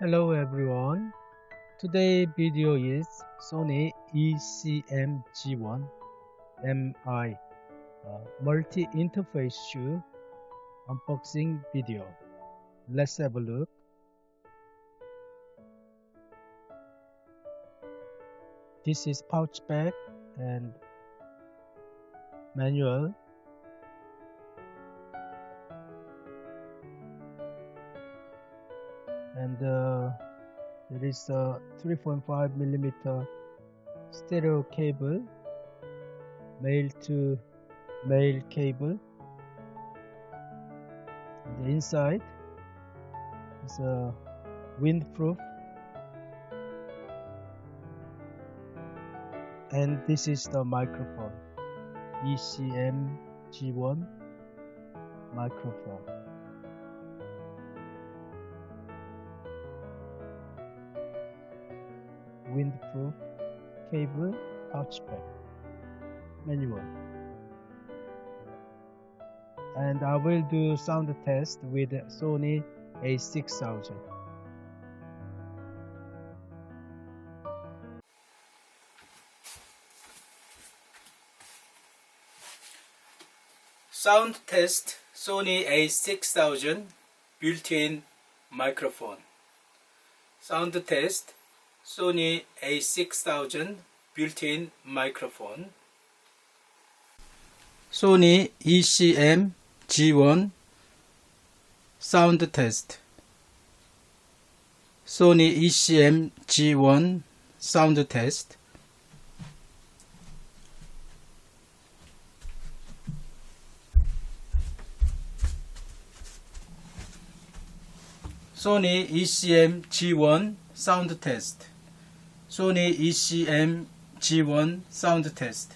Hello everyone. Today video is Sony ECM-G1 MI multi-interface shoe unboxing video. Let's have a look. This is pouch bag and manual. And there is a 3.5mm stereo cable, male to male cable. The inside is a windproof, and this is the microphone, ECM-G1 microphone. Windproof cable, pouch bag, manual. And I will do sound test with Sony A6000. Sound test Sony A6000 built-in microphone. Sound test Sony A6000 built-in microphone. Sony ECM-G1 sound test. Sony ECM-G1 sound test. Sony ECM-G1 sound test. Sony ECM-G1 sound test.